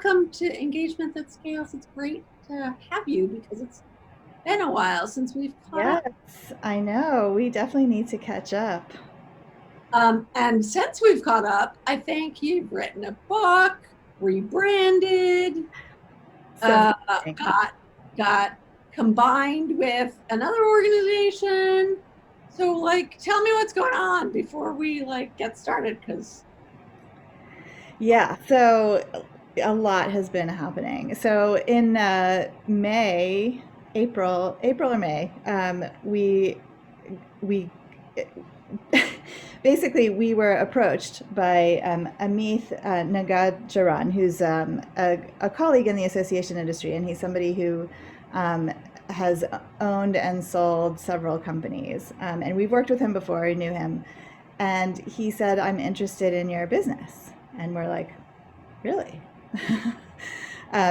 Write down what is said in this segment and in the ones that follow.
welcome to Engagement That Scales. It's great to have you because it's been a while since we've caught up. Yes, I know. We definitely need to catch up. And since we've caught up, I think you've written a book, rebranded, Some uh, things. got combined with another organization. So, tell me what's going on before we get started. Because Yeah, so a lot has been happening. So in April or May, we basically we were approached by Amit Nagajaran, who's a colleague in the association industry, and he's somebody who um, has owned and sold several companies. And we've worked with him before, I knew him. And he said, I'm interested in your business. And we're like, really?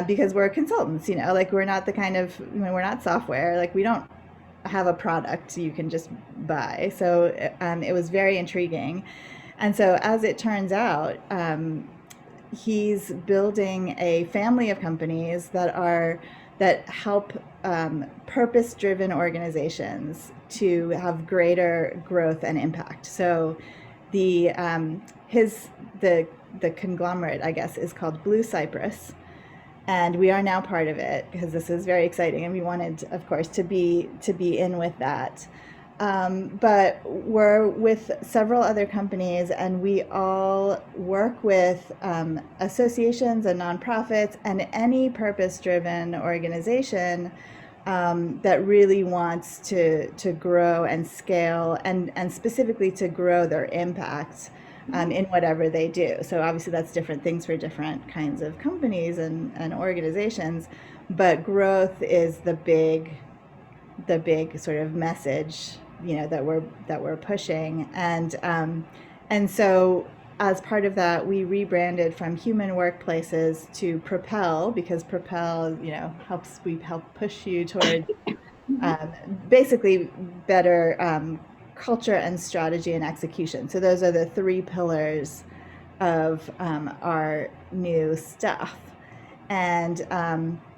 Because we're consultants, like we're not the kind of, we're not software, like we don't have a product you can just buy. So it was very intriguing. And so as it turns out, he's building a family of companies that help purpose-driven organizations to have greater growth and impact. So the his the conglomerate, I guess, is called Blue Cypress, and we are now part of it because this is very exciting, and we wanted, of course, to be in with that. But we're with several other companies, and we all work with associations and nonprofits and any purpose-driven organization that really wants to grow and scale and specifically to grow their impact in whatever they do. So obviously that's different things for different kinds of companies and organizations, but growth is the big sort of message, that we're pushing. And so as part of that, we rebranded from Human Workplaces to Propel, because Propel, we help push you towards um, basically better culture and strategy and execution. So those are the three pillars of our new stuff. And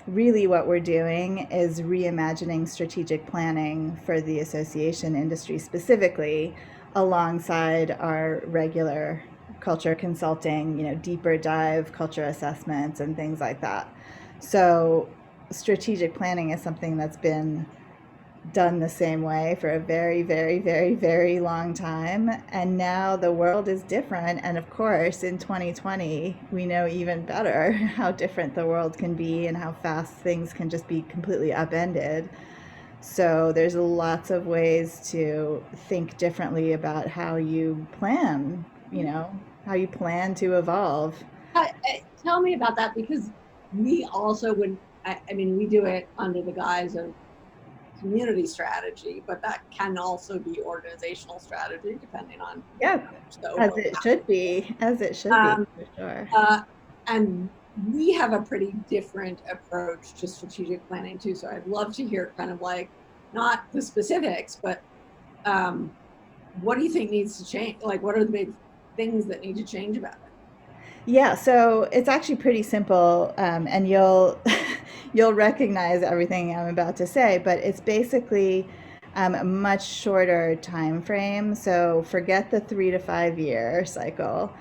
really, what we're doing is reimagining strategic planning for the association industry specifically, alongside our regular culture consulting, deeper dive culture assessments and things like that. So, strategic planning is something that's been done the same way for a very, very, very, very long time. And now the world is different. And of course, in 2020, we know even better how different the world can be and how fast things can just be completely upended. So there's lots of ways to think differently about how you plan, how you plan to evolve. tell me about that because we also would. I mean, we do it under the guise of community strategy, but that can also be organizational strategy depending on Yeah, the overall. as it should be, Um, for sure. and we have a pretty different approach to strategic planning too. So I'd love to hear kind of not the specifics, but um, what do you think needs to change? Like, what are the big things that need to change about it? Yeah, so it's actually pretty simple, and you'll you'll recognize everything I'm about to say, but it's basically a much shorter time frame. So forget the 3 to 5 year cycle,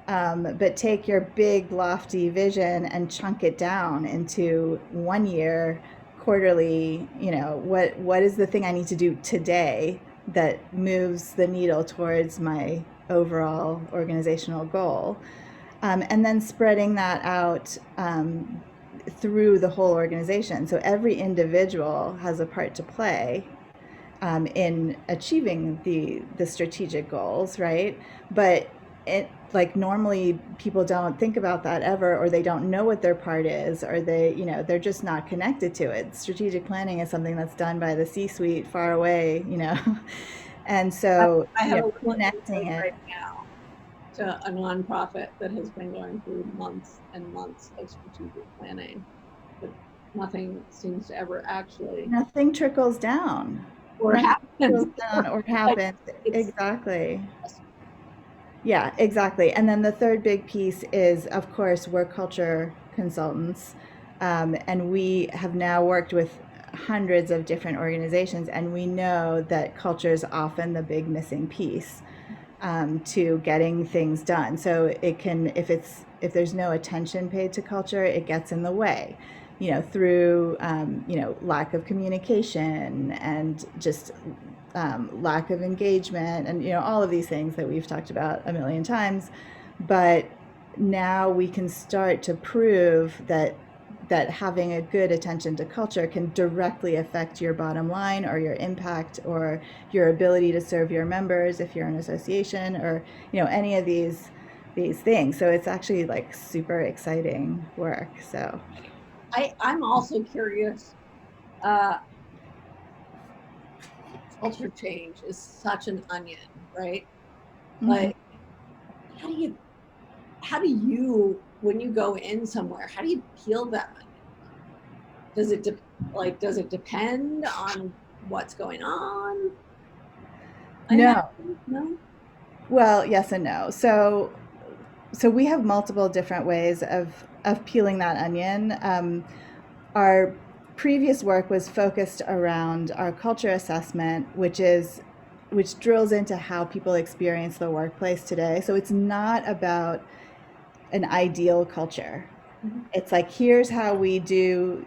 but take your big lofty vision and chunk it down into 1 year, quarterly. What is the thing I need to do today that moves the needle towards my overall organizational goal? And then spreading that out through the whole organization. So every individual has a part to play in achieving the strategic goals, right? But it like normally people don't think about that ever, or they don't know what their part is, or they're just not connected to it. Strategic planning is something that's done by the C-suite far away. And I, so I have a listening connecting it. right now to a nonprofit that has been going through months and months of strategic planning, but nothing seems to ever actually Nothing trickles down. or Nothing happens. trickles down or Like happens. it's Exactly. Yeah, exactly. And then the third big piece is, of course, we're culture. consultants, and we have now worked with hundreds of different organizations, and we know that culture is often the big missing piece to getting things done. So it can, if there's no attention paid to culture, it gets in the way, through lack of communication and just lack of engagement, and all of these things that we've talked about a million times. But now we can start to prove that having a good attention to culture can directly affect your bottom line or your impact or your ability to serve your members if you're an association, or any of these things. So it's actually like super exciting work. So I'm also curious. Culture change is such an onion, right? Like, how do you, when you go in somewhere, how do you peel that onion? Does it depend on what's going on? No. No. Well, yes and no. So we have multiple different ways of peeling that onion. Our previous work was focused around our culture assessment, which drills into how people experience the workplace today. So it's not about an ideal culture. Mm-hmm. It's like, here's how we do,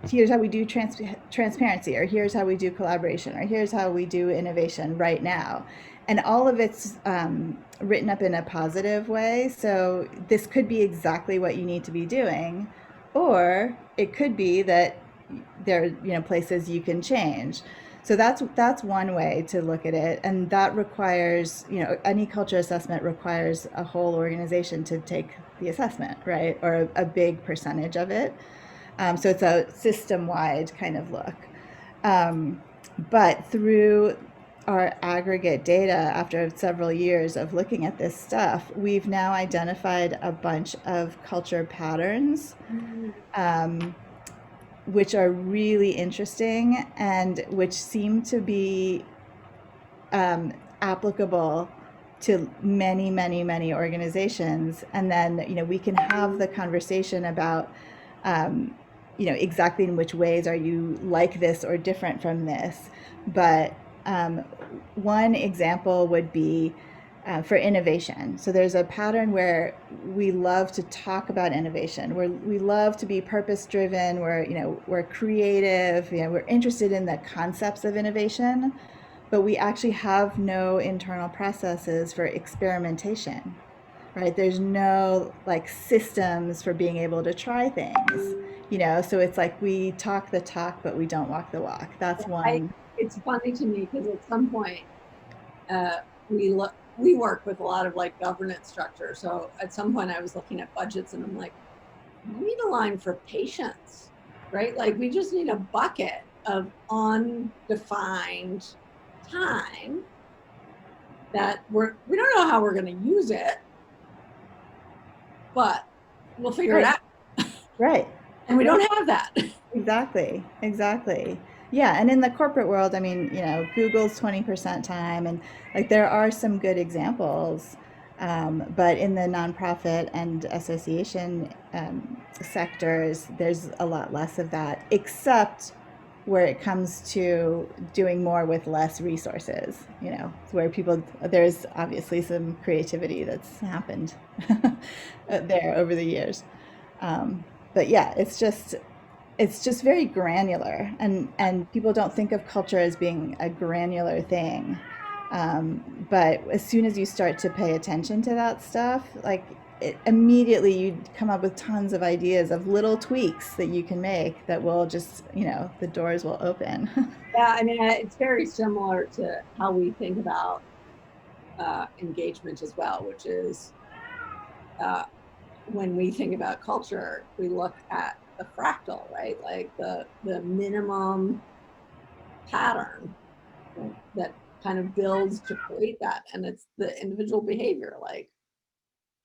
here's how we do transparency, or here's how we do collaboration, or here's how we do innovation right now. And all of it's written up in a positive way. So this could be exactly what you need to be doing, or it could be that there are places you can change. So that's one way to look at it, and that requires, any culture assessment requires a whole organization to take the assessment, right, or a big percentage of it. So it's a system-wide kind of look. But through our aggregate data, after several years of looking at this stuff, we've now identified a bunch of culture patterns, which are really interesting and which seem to be applicable to many, many, many organizations. And then, we can have the conversation about, exactly in which ways are you like this or different from this. But one example would be for innovation. So there's a pattern where we love to talk about innovation, where we love to be purpose-driven, we're creative, we're interested in the concepts of innovation, but we actually have no internal processes for experimentation, right? There's no systems for being able to try things, so it's like we talk the talk, but we don't walk the walk. That's one. It's funny to me because at some point we work with a lot of governance structure. So at some point I was looking at budgets and I'm like, we need a line for patience, right? We just need a bucket of undefined time that we don't know how we're going to use it, but we'll figure it out. Right. And we don't have that. Exactly. Yeah, and in the corporate world, Google's 20% time, and there are some good examples, but in the nonprofit and association sectors, there's a lot less of that, except where it comes to doing more with less resources, where there's obviously some creativity that's happened there over the years. But yeah, it's just very granular, and people don't think of culture as being a granular thing. But as soon as you start to pay attention to that stuff, immediately you come up with tons of ideas of little tweaks that you can make that will just, the doors will open. Yeah, it's very similar to how we think about engagement as well, which is when we think about culture, we look at the fractal, right? The minimum pattern that kind of builds to create that. And it's the individual behavior.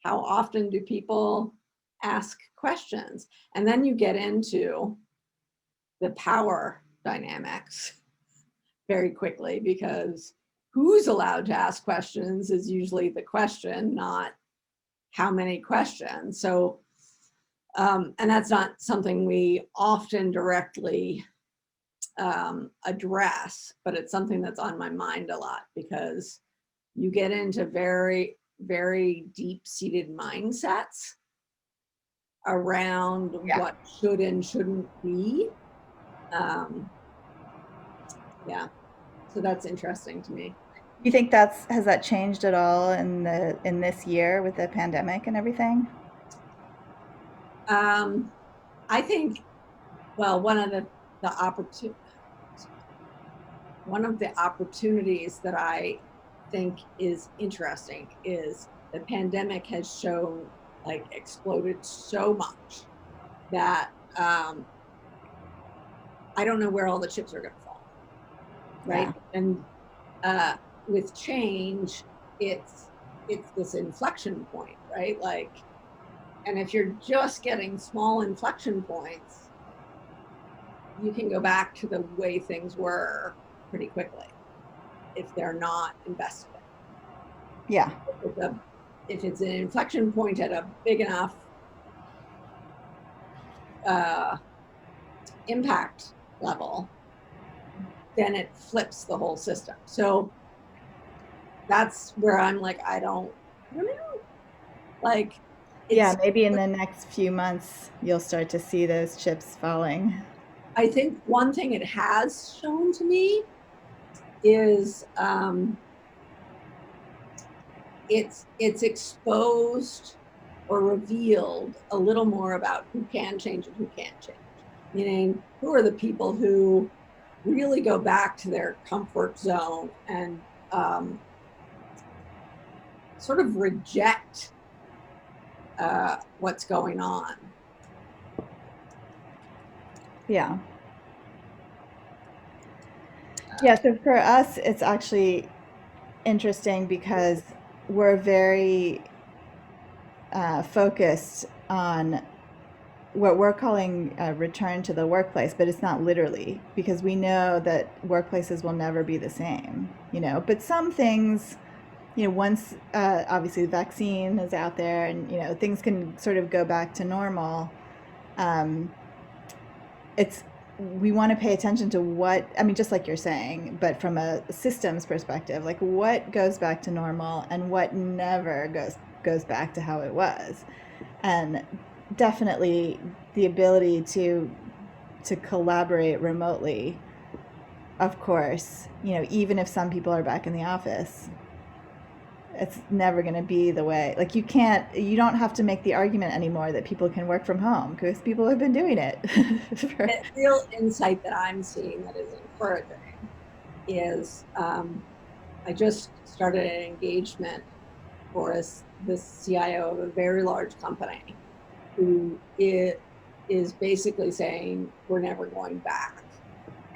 How often do people ask questions? And then you get into the power dynamics very quickly, because who's allowed to ask questions is usually the question, not how many questions. So And that's not something we often directly address, but it's something that's on my mind a lot, because you get into very, very deep-seated mindsets around what should and shouldn't be. Yeah, so that's interesting to me. You think has that changed at all in this year with the pandemic and everything? I think, well, one of the opportunities that I think is interesting is the pandemic has shown, like, exploded so much that I don't know where all the chips are going to fall, right? Yeah. And with change, it's this inflection point, right? Like, and if you're just getting small inflection points, you can go back to the way things were pretty quickly if they're not invested in. Yeah. If it's an inflection point at a big enough impact level, then it flips the whole system. So that's where I'm like, I don't know. Like, Yeah, it's, maybe in the next few months you'll start to see those chips falling. I think one thing it has shown to me is it's exposed or revealed a little more about who can change and who can't change. Meaning, who are the people who really go back to their comfort zone and sort of reject what's going on. Yeah. Yeah, so for us, it's actually interesting because we're very focused on what we're calling a return to the workplace, but it's not literally, because we know that workplaces will never be the same, but some things, once obviously the vaccine is out there and, things can sort of go back to normal. It's We want to pay attention to what, I mean, just like you're saying, but from a systems perspective, like what goes back to normal and what never goes back to how it was. And definitely the ability to collaborate remotely, of course, even if some people are back in the office, it's never going to be the way. Like you don't have to make the argument anymore that people can work from home, because people have been doing it. The real insight that I'm seeing that is encouraging is I just started an engagement for the CIO of a very large company who is basically saying we're never going back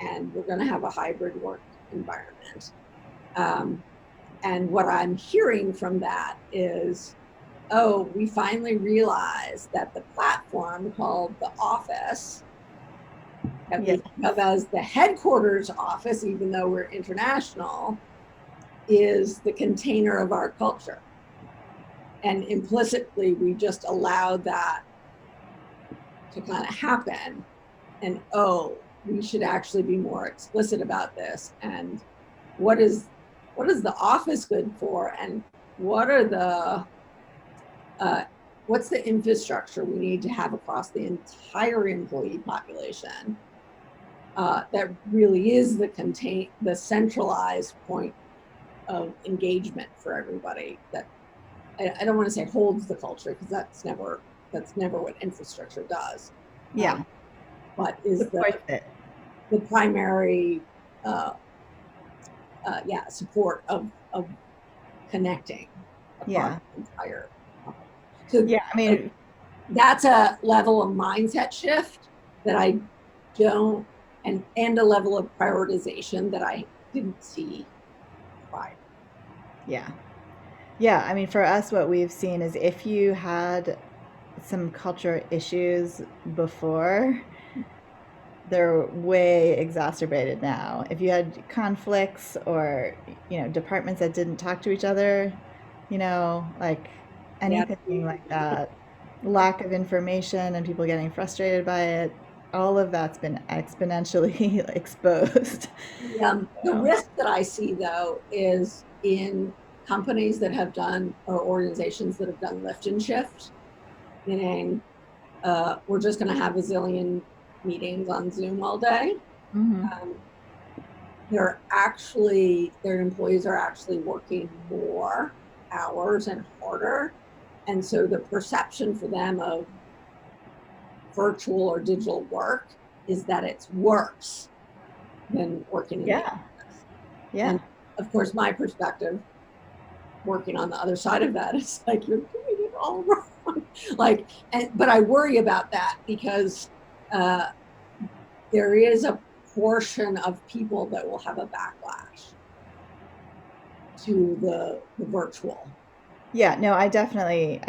and we're going to have a hybrid work environment. And what I'm hearing from that is, oh, we finally realized that the platform called the office, that we think of as the headquarters office, even though we're international, is the container of our culture. And implicitly, we just allowed that to kind of happen. And, oh, we should actually be more explicit about this. And what is the office good for? And what are what's the infrastructure we need to have across the entire employee population that really is the centralized point of engagement for everybody, that I don't want to say holds the culture, because that's never what infrastructure does. Yeah. But is the primary support of connecting across the entire company. So yeah, I mean, that's a level of mindset shift that I don't, and a level of prioritization that I didn't see prior. Yeah, I mean, for us, what we've seen is if you had some culture issues before, they're way exacerbated now. If you had conflicts or, departments that didn't talk to each other, like anything like that, lack of information and people getting frustrated by it, all of that's been exponentially exposed. The So, risk that I see, though, is in companies that have done, or organizations that have done lift and shift, meaning we're just going to have a zillion meetings on Zoom all day. mhm. Um, their employees are actually working more hours and harder. And so the perception for them of virtual or digital work is that it's worse than working in the Yeah, office. yeah, And of course, my perspective, working on the other side of that, is like, you're doing it all wrong. But I worry about that because uh, there is a portion of people that will have a backlash to the virtual. yeah. No, I definitely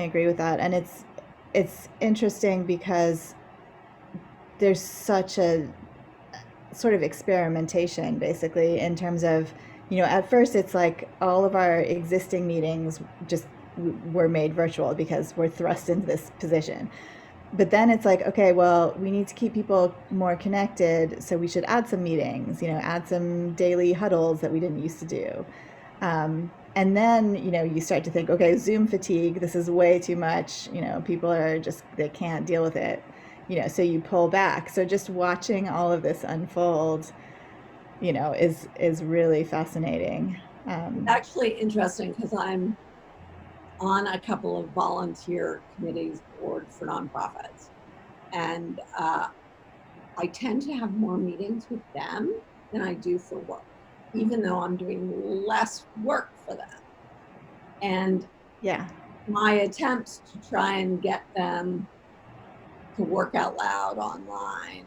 agree with that, and it's interesting because there's such a sort of experimentation basically in terms of, at first it's like all of our existing meetings just were made virtual because we're thrust into this position. But then it's like, okay, well, we need to keep people more connected, so we should add some meetings, add some daily huddles that we didn't used to do. And then, you start to think, okay, Zoom fatigue, this is way too much. People are just, they can't deal with it. So you pull back. So just watching all of this unfold, is really fascinating. It's actually interesting because I'm on a couple of volunteer committees board for nonprofits. And I tend to have more meetings with them than I do for work, even though I'm doing less work for them. And Yeah. my attempts to try and get them to work out loud online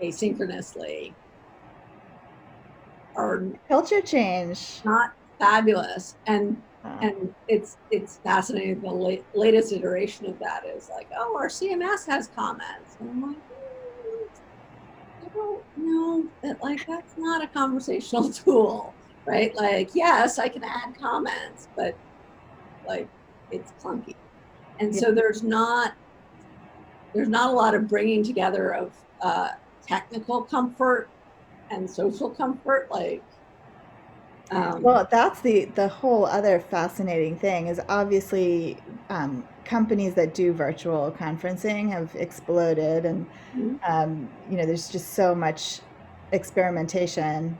asynchronously are Culture change. not fabulous. And Uh, and it's fascinating. The latest iteration of that is like, oh, our CMS has comments, and I'm like, I don't know that, like, that's not a conversational tool, right? Like, yes, I can add comments, but like, it's clunky. And yeah. so there's not a lot of bringing together of technical comfort and social comfort. Well, that's the whole other fascinating thing is obviously companies that do virtual conferencing have exploded, and there's just so much experimentation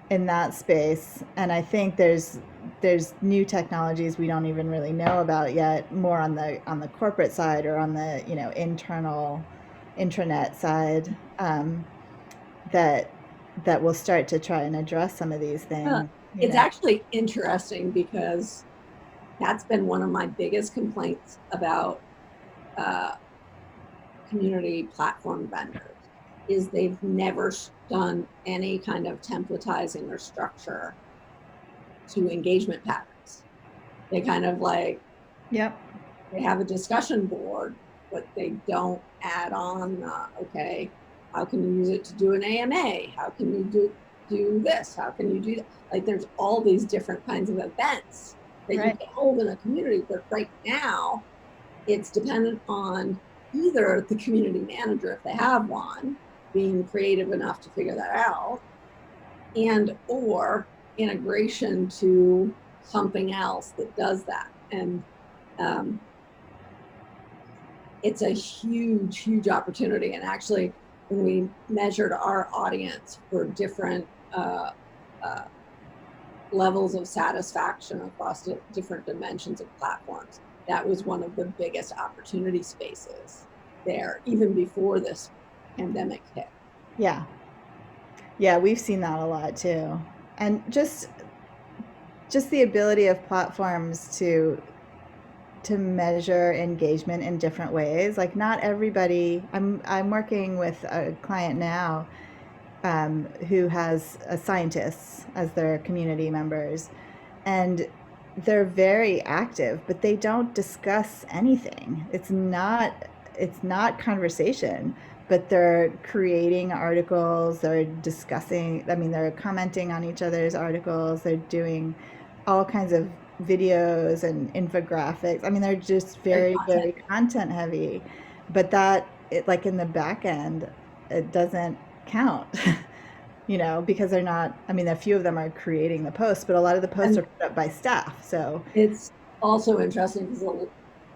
in that space, and I think there's new technologies we don't even really know about yet, more on the corporate side or on the internal intranet side, that that will start to try and address some of these uh, things. it's actually interesting because that's been one of my biggest complaints about uh, community platform vendors is they've never done any kind of templatizing or structure to engagement patterns. They kind of like, Yep. they have a discussion board, but they don't add on, okay, how can you use it to do an AMA? How can you do this? How can you do that? Like, there's all these different kinds of events that you Right. can hold in a community, but right now it's dependent on either the community manager, if they have one, being creative enough to figure that out, and or integration to something else that does that. And um, it's a huge opportunity. And actually, when we measured our audience for different uh, levels of satisfaction across different dimensions of platforms, that was one of the biggest opportunity spaces there, even before this pandemic hit. Yeah. Yeah, we've seen that a lot too. And just the ability of platforms to measure engagement in different ways. Like not everybody. I'm working with a client now, who has scientists as their community members, and they're very active, but they don't discuss anything. It's not conversation, but they're creating articles, they're discussing, I mean, they're commenting on each other's articles, they're doing all kinds of videos and infographics. I mean, they're just very, very content heavy, but like in the back end, it doesn't count, because they're not, I mean, a few of them are creating the posts, but a lot of the posts are put up by staff. So it's also interesting because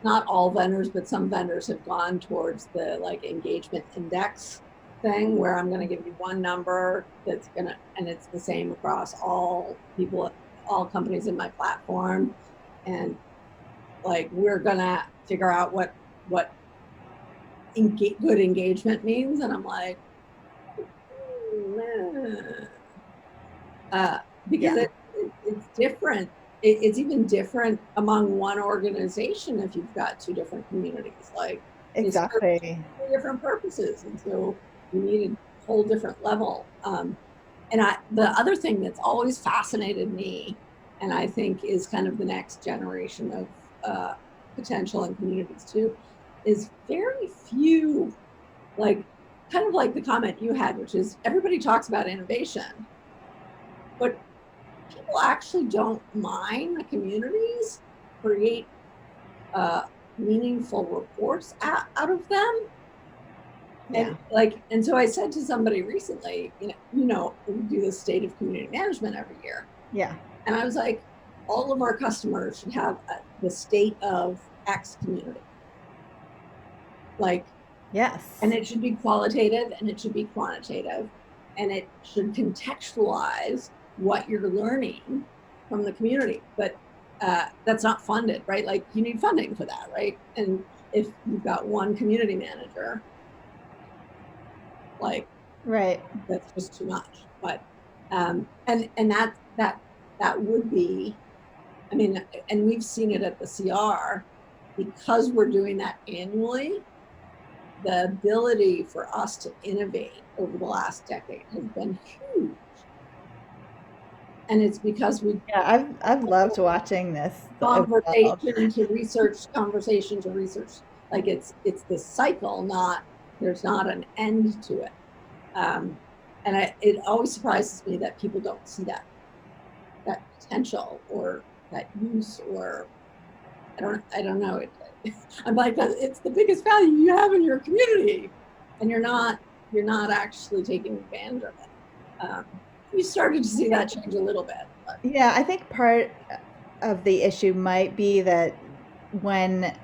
not all vendors, but some vendors have gone towards the like engagement index thing where I'm going to give you one number that's going to, and it's the same across all people, all companies in my platform. And like, we're going to figure out what good engagement means. And I'm like, because it's different. It's even different among one organization if you've got two different communities. Like, exactly, they serve different purposes, and so you need a whole different level. And the other thing that's always fascinated me, and I think is kind of the next generation of potential in communities too, is very few, like, kind of like the comment you had, which is everybody talks about innovation, but people actually don't mind the communities create meaningful reports out of them. yeah. And so I said to somebody recently, we do the state of community management every year. Yeah. And I was like, all of our customers should have the state of X community. Like, yes. And it should be qualitative and it should be quantitative, and it should contextualize what you're learning from the community. But that's not funded, right? Like, you need funding for that, right? And if you've got one community manager, like, right, that's just too much. But and that would be, I mean, and we've seen it at the CR because we're doing that annually. The ability for us to innovate over the last decade has been huge. And it's because I've loved watching this conversation to research, conversation to research. Like, it's this cycle, there's not an end to it. And it always surprises me that people don't see that potential or that use, or I don't know. I'm like, it's the biggest value you have in your community, and you're not actually taking advantage of it. We started to see that change a little bit. But. Yeah, I think part of the issue might be that when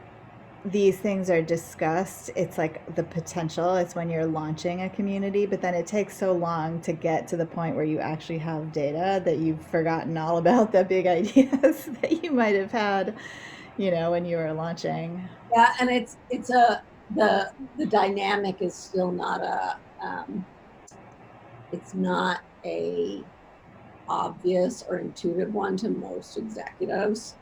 these things are discussed, it's like the potential, it's when you're launching a community, but then it takes so long to get to the point where you actually have data that you've forgotten all about the big ideas that you might have had, when you were launching. Yeah, and the dynamic is still not it's not a obvious or intuitive one to most executives,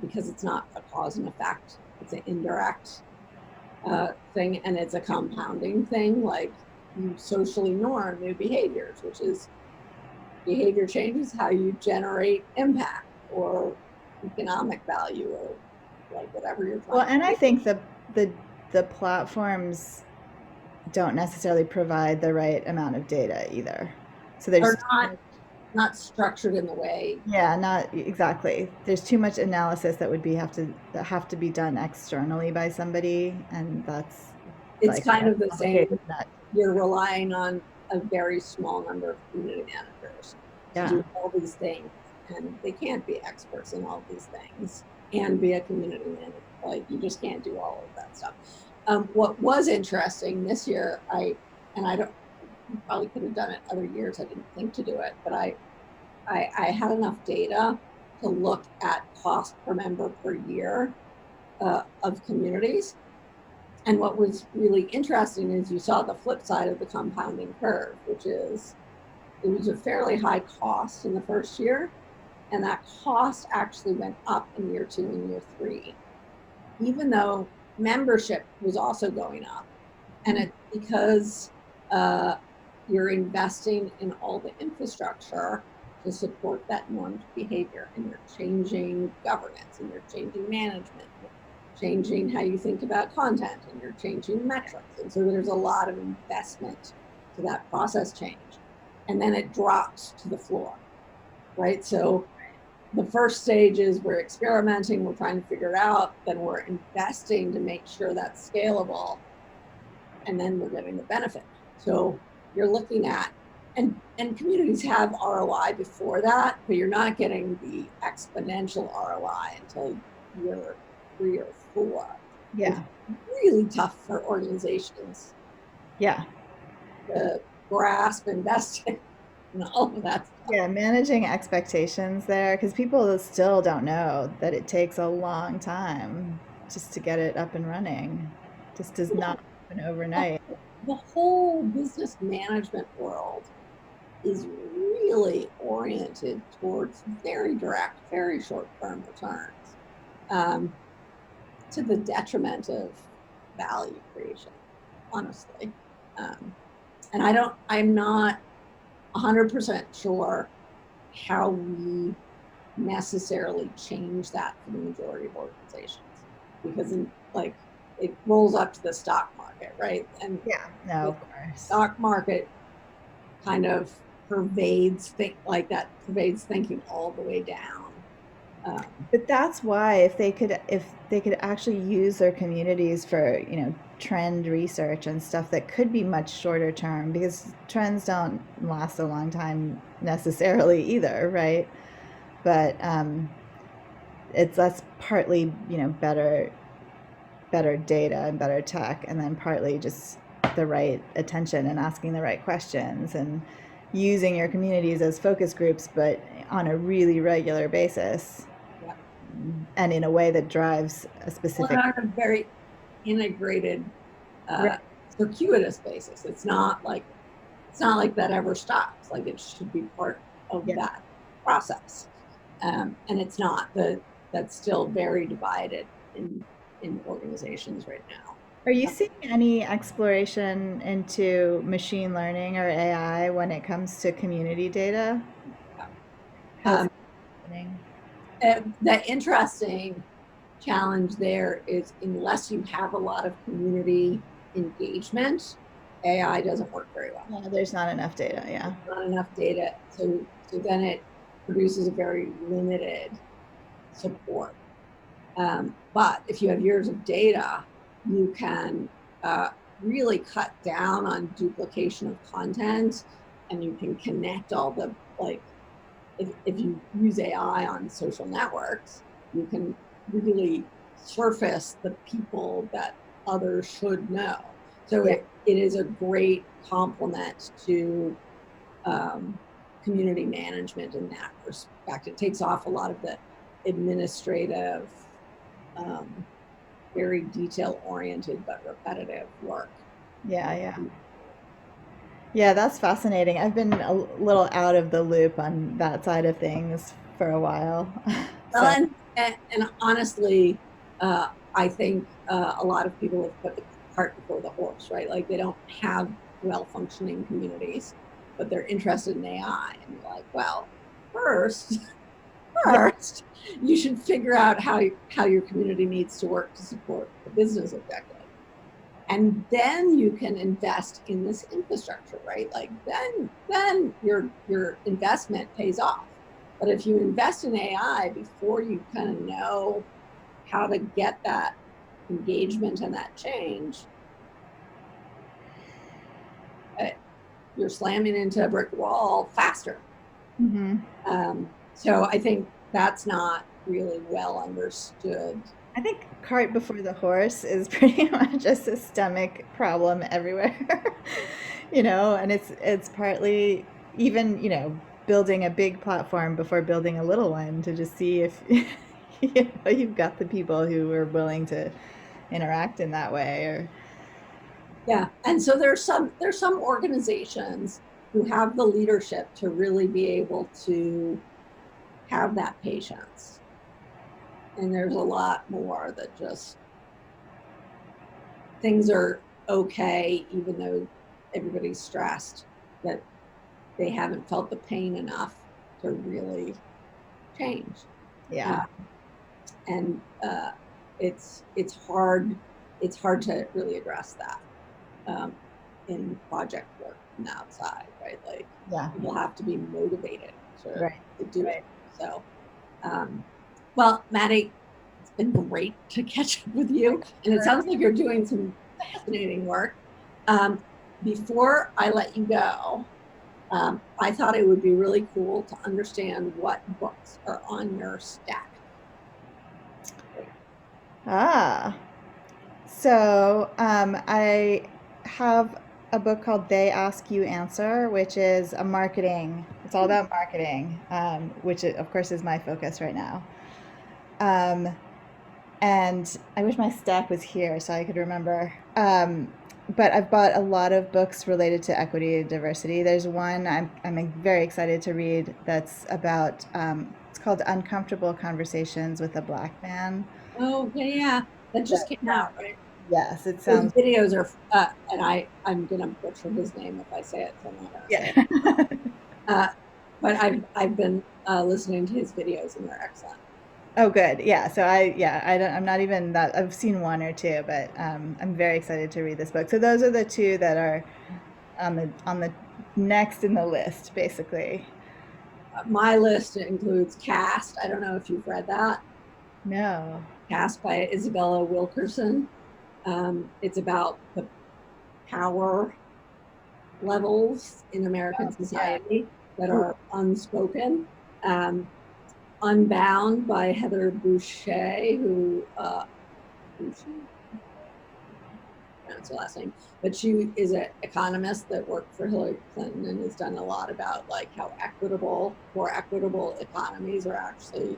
because it's not a cause and effect. It's an indirect thing, and it's a compounding thing. Like, you socially norm new behaviors, which is behavior changes how you generate impact or economic value, or like whatever you're trying. Well, and I think the platforms don't necessarily provide the right amount of data either. So there's not structured in the way. Yeah, not exactly. There's too much analysis that would have to be done externally by somebody, and it's like kind of the same. You're relying on a very small number of community managers to do all these things, and they can't be experts in all these things and be a community manager. Like, you just can't do all of that stuff. What was interesting this year, I probably could have done it other years. I didn't think to do it, but I had enough data to look at cost per member per year of communities. And what was really interesting is you saw the flip side of the compounding curve, which is it was a fairly high cost in the first year, and that cost actually went up in year 2 and year 3, even though membership was also going up. And it's because you're investing in all the infrastructure to support that normed behavior, and you're changing governance, and you're changing management, you're changing how you think about content, and you're changing metrics. And so there's a lot of investment to that process change. And then it drops to the floor, right? So the first stage is we're experimenting, we're trying to figure it out, then we're investing to make sure that's scalable, and then we're getting the benefit. So you're looking at, and communities have ROI before that, but you're not getting the exponential ROI until year 3 or 4. Yeah. It's really tough for organizations Yeah. to grasp investing and all of that stuff. Yeah, managing expectations there, because people still don't know that it takes a long time just to get it up and running. Just does not happen overnight. The whole business management world is really oriented towards very direct, very short-term returns, um, to the detriment of value creation, honestly. And I'm not 100% sure how we necessarily change that for the majority of organizations, because like it rolls up to the stock market, right? And Yeah, no, the of course. stock market kind of pervades thinking all the way down. But that's why if they could actually use their communities for, trend research and stuff that could be much shorter term, because trends don't last a long time necessarily either, right? But that's partly, better data and better tech, and then partly just the right attention and asking the right questions and using your communities as focus groups, but on a really regular basis. Yeah. And in a way that drives a specific. On a very integrated, Right. circuitous basis. It's not like that ever stops. Like it should be part of Yeah. that process, and it's not. That's still very divided in organizations right now. Are you seeing any exploration into machine learning or AI when it comes to community data? How's Um, it happening? the interesting challenge there is, unless you have a lot of community engagement, AI doesn't work very well. Yeah, there's not enough data. Yeah. Not enough data, so then it produces a very limited support. But if you have years of data, you can really cut down on duplication of content, and you can connect all the, like, if you use AI on social networks, you can really surface the people that others should know. So Yeah. it is a great complement to community management in that respect. It takes off a lot of the administrative, um, very detail oriented but repetitive work. Yeah. Yeah. Yeah, that's fascinating. I've been a little out of the loop on that side of things for a while. Well, So, and honestly, I think a lot of people have put the cart before the horse, right? Like they don't have well functioning communities, but they're interested in AI, and you're like, well, first, yeah, first, you should figure out how your community needs to work to support the business objective. And then you can invest in this infrastructure, right? Like then your investment pays off. But if you invest in AI before you kind of know how to get that engagement and that change, uh, you're slamming into a brick wall faster. hmm So I think that's not really well understood. I think cart before the horse is pretty much a systemic problem everywhere. And it's partly even, building a big platform before building a little one to just see if you've got the people who are willing to interact in that way. Or Yeah, and so there's some organizations who have the leadership to really be able to have that patience, and there's a lot more that just things are okay even though everybody's stressed, that they haven't felt the pain enough to really change. yeah. uh, and it's hard, to really address that, in project work from the outside, right? Like Yeah. people have to be motivated to, Right. do Right. it. So Well, Maddie, it's been great to catch up with you. And it sounds like you're doing some fascinating work. Before I let you go, I thought it would be really cool to understand what books are on your stack. Ah, so I have a book called They Ask You Answer, which is a marketing, it's all about marketing, which of course is my focus right now. Um, and I wish my stack was here so I could remember. But I've bought a lot of books related to equity and diversity. There's one I'm very excited to read that's about, it's called Uncomfortable Conversations with a Black Man. Oh, yeah, yeah. That just That, came out, right? yes, it Those sounds, videos are, and I'm gonna butcher his name if I say it, so I'm not gonna say yeah. it. Uh, but I've been listening to his videos and they're excellent. Oh, good. Yeah. So I'm not even that, I've seen one or two, but I'm very excited to read this book. So those are the two that are on the next in the list, basically. My list includes Cast. I don't know if you've read that. No. Cast by Isabella Wilkerson. It's about the power levels in American Yeah. society that are unspoken. Um, Unbound by Heather Boucher, who Boucher, pronounce her last name, but she is an economist that worked for Hillary Clinton and has done a lot about like how more equitable economies are actually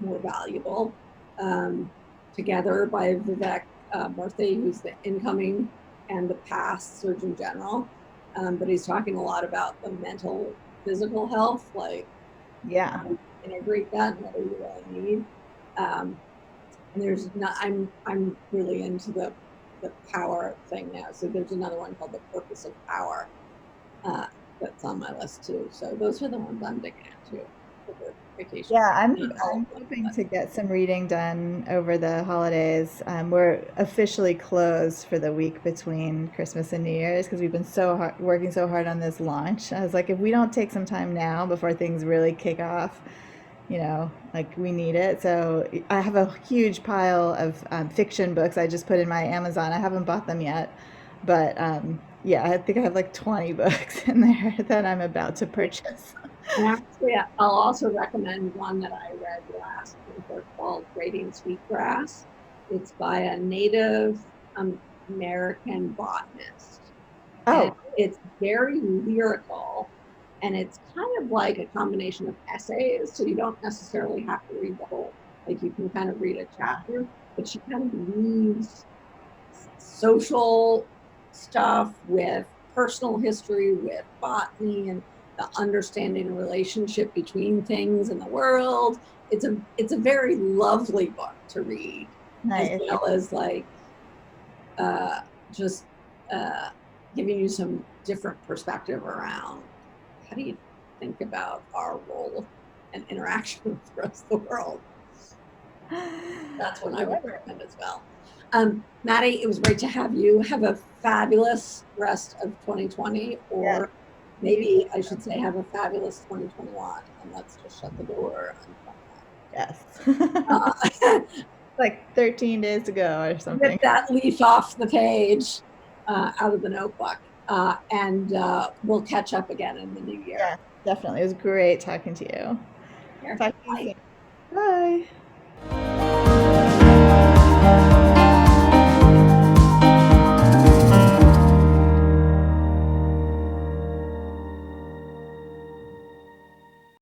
more valuable. Um, Together by Vivek Murthy, who's the incoming and the past Surgeon General. But he's talking a lot about the mental, physical health, like Yeah. how to integrate that and what do you really need. Um, and there's not, I'm really into the power thing now. So there's another one called The Purpose of Power that's on my list too. So those are the ones I'm digging into over vacation. Yeah, Not all I'm of them, hoping but to get some reading done over the holidays. We're officially closed for the week between Christmas and New Year's because we've been working so hard on this launch. I was like, if we don't take some time now before things really kick off, like we need it. So I have a huge pile of fiction books I just put in my Amazon. I haven't bought them yet, but yeah, I think I have like 20 books in there that I'm about to purchase. and actually, I'll also recommend one that I read last winter called Braiding Sweetgrass. It's by a Native American botanist. And Oh, it's very lyrical. And it's kind of like a combination of essays. So you don't necessarily have to read the whole, like you can kind of read a chapter, but she kind of weaves social stuff with personal history, with botany and the understanding the relationship between things in the world. It's a very lovely book to read, as nice. well as like uh, just uh, giving you some different perspective around how do you think about our role and interaction with the rest of the world. That's one I would recommend as well. Maddie, it was great to have you. Have a fabulous rest of 2020, Yes, or you maybe I should say have a fabulous 2021, and let's just shut the door on yes. 2021. Like 13 days ago or Rip something. that leaf off the page, out of the notebook, and we'll catch up again in the new year. Yeah, definitely. It was great talking to you. Here, Talk to you bye. soon. Bye.